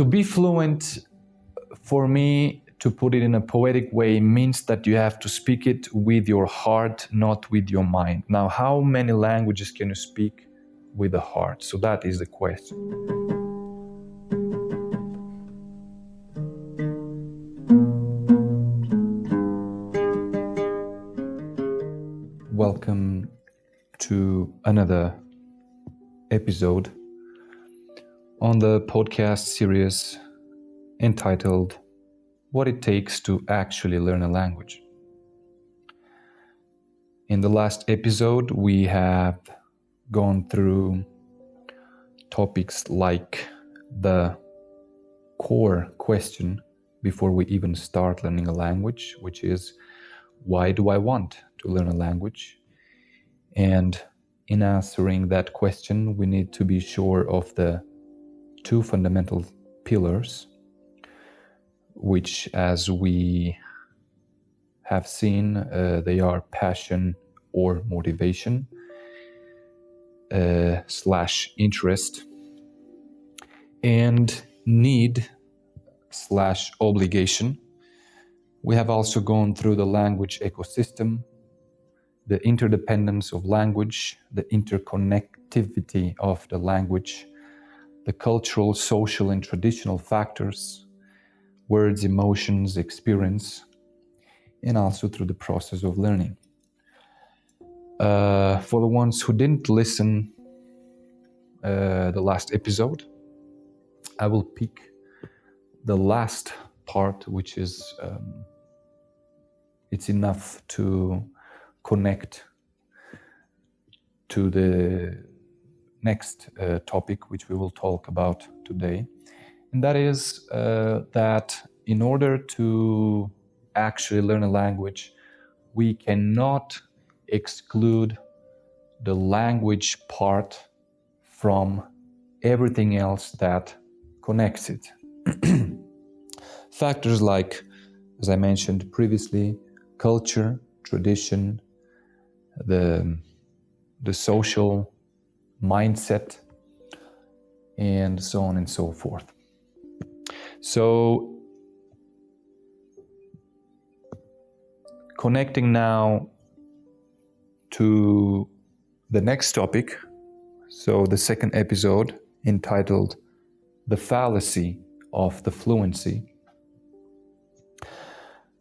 To be fluent, for me, to put it in a poetic way, means that you have to speak it with your heart, not with your mind. Now, how many languages can you speak with the heart? So that is the question. Welcome to another episode on the podcast series entitled What It Takes to Actually Learn a Language. In the last episode, we have gone through topics like the core question before we even start learning a language, which is, why do I want to learn a language? And in answering that question, we need to be sure of the two fundamental pillars, which, as we have seen, they are passion or motivation / interest, and need / obligation. We have also gone through the language ecosystem, the interdependence of language, the interconnectivity of the language, the cultural, social, and traditional factors, words, emotions, experience, and also through the process of learning. For the ones who didn't listen the last episode, I will pick the last part, which is it's enough to connect to the next topic which we will talk about today. And that is that in order to actually learn a language, we cannot exclude the language part from everything else that connects it. Factors like, as I mentioned previously, culture, tradition, the social mindset, and so on and so forth. So, connecting now to the next topic, so the second episode entitled The Fallacy of the Fluency.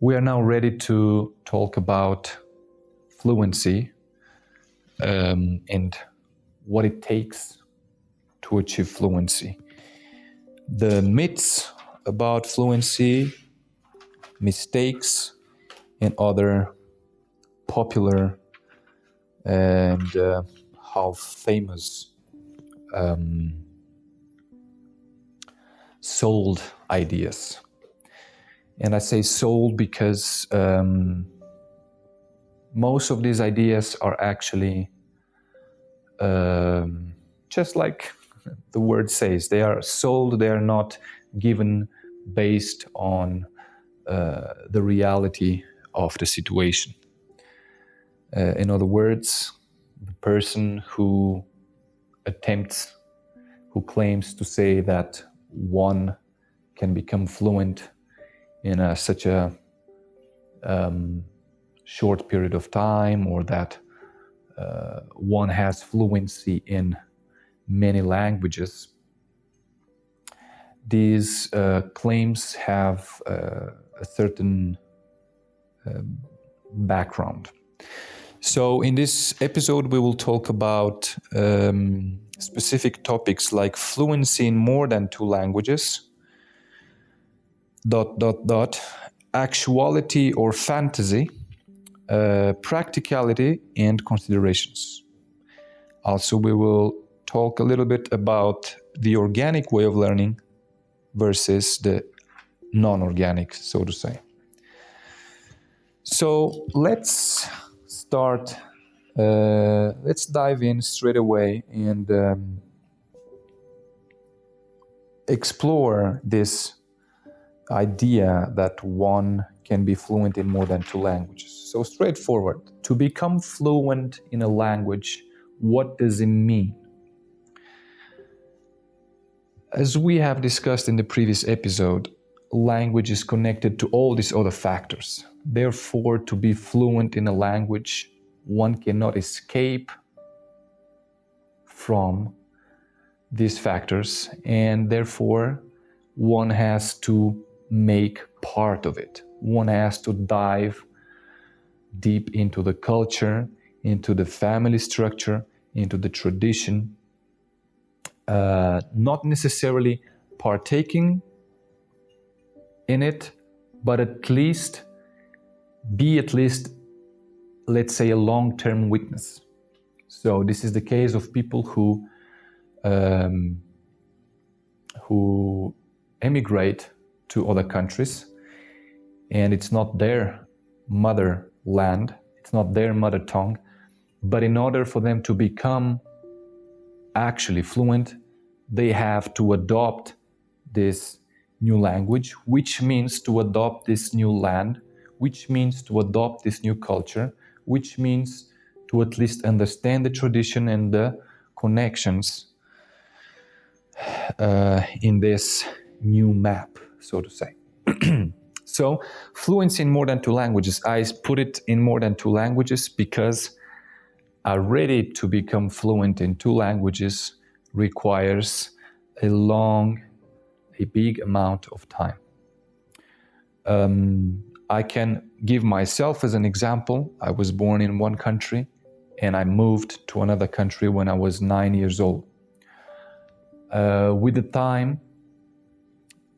We are now ready to talk about fluency and what it takes to achieve fluency. The myths about fluency, mistakes, and other popular and half famous sold ideas. And I say sold because most of these ideas are actually just like the word says, they are sold, they are not given based on the reality of the situation. In other words, the person who claims to say that one can become fluent in such a short period of time, or that one has fluency in many languages, these claims have a certain background. So in this episode, we will talk about specific topics like fluency in more than 2 languages, ... actuality or fantasy, practicality, and considerations. Also, we will talk a little bit about the organic way of learning versus the non-organic, so to say. So let's start, let's dive in straight away and explore this idea that one can be fluent in more than 2 languages. So straightforward, to become fluent in a language, what does it mean? As we have discussed in the previous episode, language is connected to all these other factors. Therefore, to be fluent in a language, one cannot escape from these factors, and therefore one has to make part of it. One has to dive deep into the culture, into the family structure, into the tradition, not necessarily partaking in it, but at least, let's say, a long-term witness. So this is the case of people who emigrate to other countries, and it's not their motherland, it's not their mother tongue, but in order for them to become actually fluent, they have to adopt this new language, which means to adopt this new land, which means to adopt this new culture, which means to at least understand the tradition and the connections in this new map, so to say. So, fluency in more than two languages. I put it in more than two languages because already to become fluent in two languages requires a big amount of time. I can give myself as an example. I was born in one country and I moved to another country when I was 9 years old. With the time,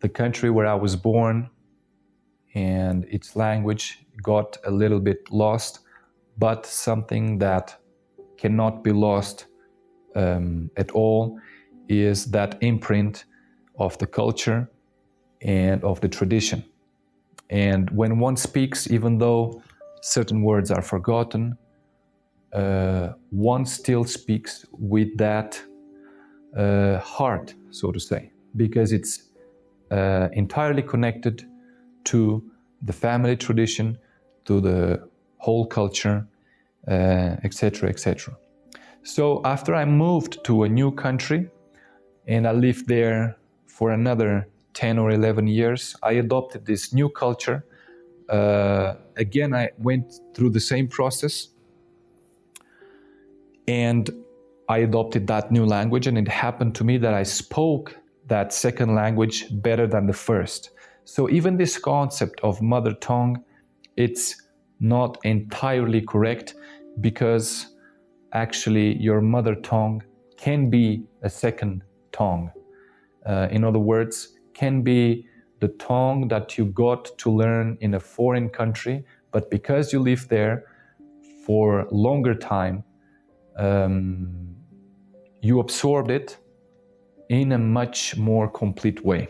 the country where I was born and its language got a little bit lost, but something that cannot be lost at all is that imprint of the culture and of the tradition. And when one speaks, even though certain words are forgotten, one still speaks with that heart, so to say, because it's entirely connected to the family tradition, to the whole culture, etc., etc. So after I moved to a new country and I lived there for another 10 or 11 years, I adopted this new culture. Again, I went through the same process and I adopted that new language, and it happened to me that I spoke that second language better than the first. So even this concept of mother tongue, it's not entirely correct, because actually your mother tongue can be a second tongue. In other words, can be the tongue that you got to learn in a foreign country, but because you live there for longer time, you absorbed it in a much more complete way.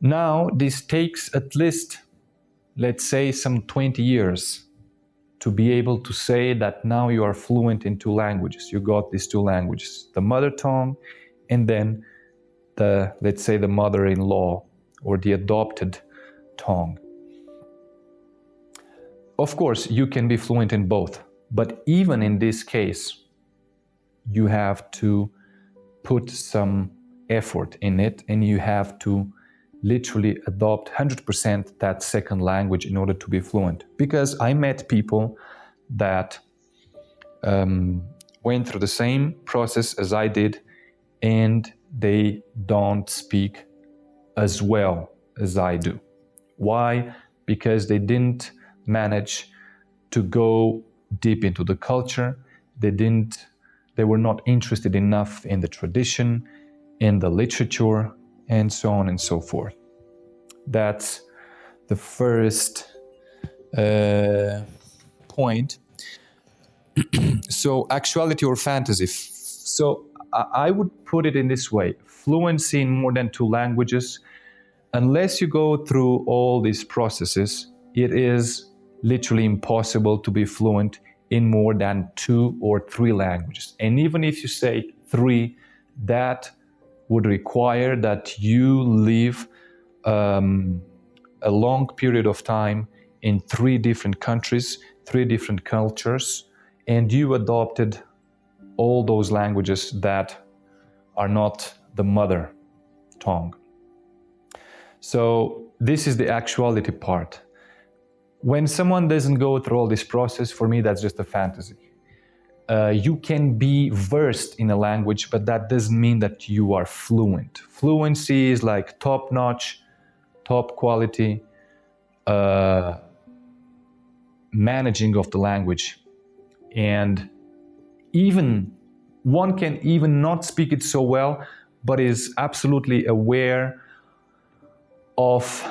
Now, this takes at least, let's say, some 20 years to be able to say that now you are fluent in two languages. You got these two languages, the mother tongue and then let's say the mother-in-law or the adopted tongue. Of course, you can be fluent in both, but even in this case, you have to put some effort in it, and you have to literally adopt 100% that second language in order to be fluent. Because I met people that went through the same process as I did, and they don't speak as well as I do. Why? Because they didn't manage to go deep into the culture. They were not interested enough in the tradition, in the literature, and so on and so forth. That's the first point. So, actuality or fantasy. So, I would put it in this way. Fluency in more than two languages, unless you go through all these processes, it is literally impossible to be fluent in more than 2 or 3 languages. And even if you say 3, that would require that you live a long period of time in 3 different countries, 3 different cultures, and you adopted all those languages that are not the mother tongue. So this is the actuality part. When someone doesn't go through all this process, for me, that's just a fantasy. You can be versed in a language, but that doesn't mean that you are fluent. Fluency is like top-notch, top quality managing of the language. And even one can even not speak it so well, but is absolutely aware of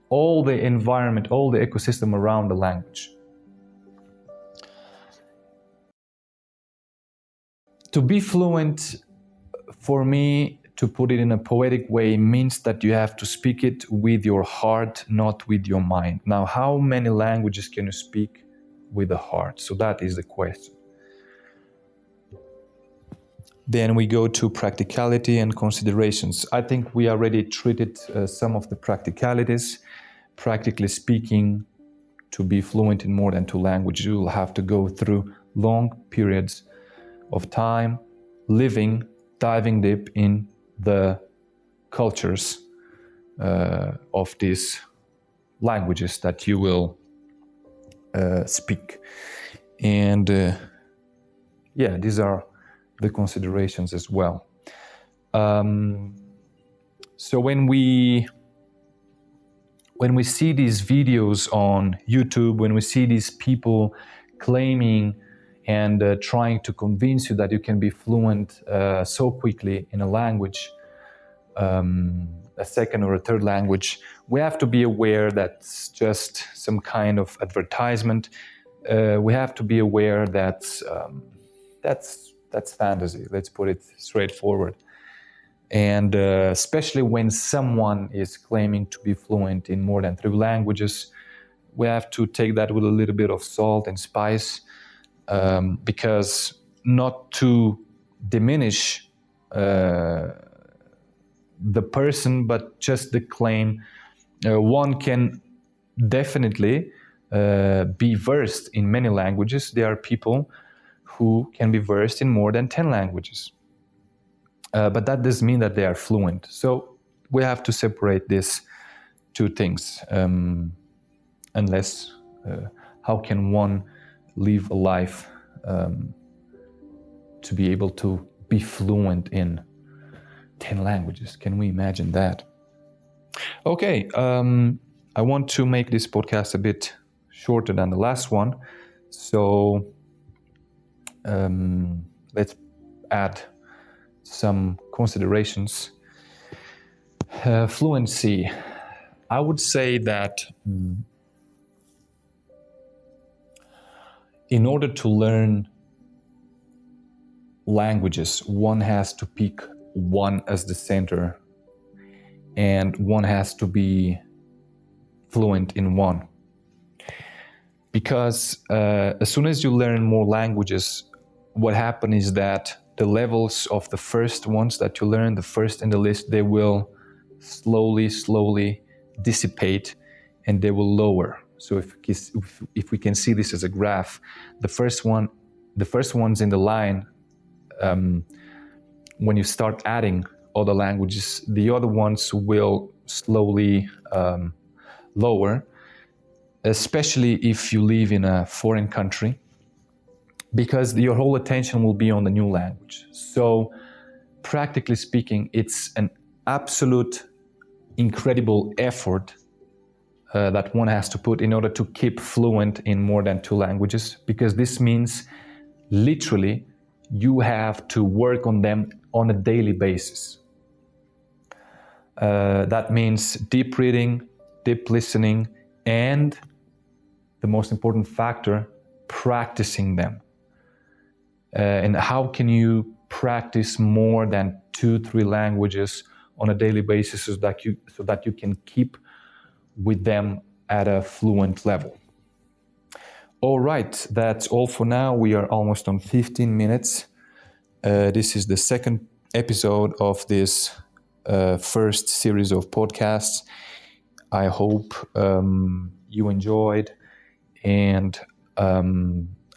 all the environment, all the ecosystem around the language. To be fluent, for me, to put it in a poetic way, means that you have to speak it with your heart, not with your mind. Now, how many languages can you speak with the heart? So that is the question. Then we go to practicality and considerations. I think we already treated some of the practicalities. Practically speaking, to be fluent in more than 2 languages, you will have to go through long periods of time living, diving deep in the cultures of these languages that you will speak. And these are the considerations as well. So when we see these videos on YouTube, when we see these people claiming and trying to convince you that you can be fluent so quickly in a language, a second or a third language, we have to be aware that's just some kind of advertisement. We have to be aware that that's fantasy. Let's put it straightforward. And especially when someone is claiming to be fluent in more than 3 languages, we have to take that with a little bit of salt and spice, because not to diminish the person, but just the claim. One can definitely be versed in many languages. There are people who can be versed in more than 10 languages. But that doesn't mean that they are fluent. So we have to separate these 2 things. Unless, how can one live a life to be able to be fluent in 10 languages? Can we imagine that? Okay, I want to make this podcast a bit shorter than the last one. So let's add some considerations. Fluency. I would say that in order to learn languages, one has to pick one as the center, and one has to be fluent in one. Because as soon as you learn more languages, what happens is that the levels of the first ones that you learn, the first in the list, they will slowly dissipate and they will lower. So if we can see this as a graph, the first ones in the line, when you start adding other languages, the other ones will slowly lower, especially if you live in a foreign country, because your whole attention will be on the new language. So practically speaking, it's an absolute incredible effort that one has to put in order to keep fluent in more than 2 languages, because this means literally you have to work on them on a daily basis. That means deep reading, deep listening, and the most important factor, practicing them. And how can you practice more than 2-3 languages on a daily basis so that you can keep with them at a fluent level? All right, that's all for now. We are almost on 15 minutes. This is the second episode of this first series of podcasts. I hope you enjoyed, and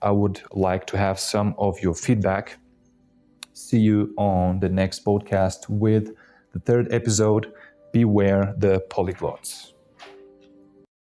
I would like to have some of your feedback. See you on the next podcast with the third episode, Beware the Polyglots.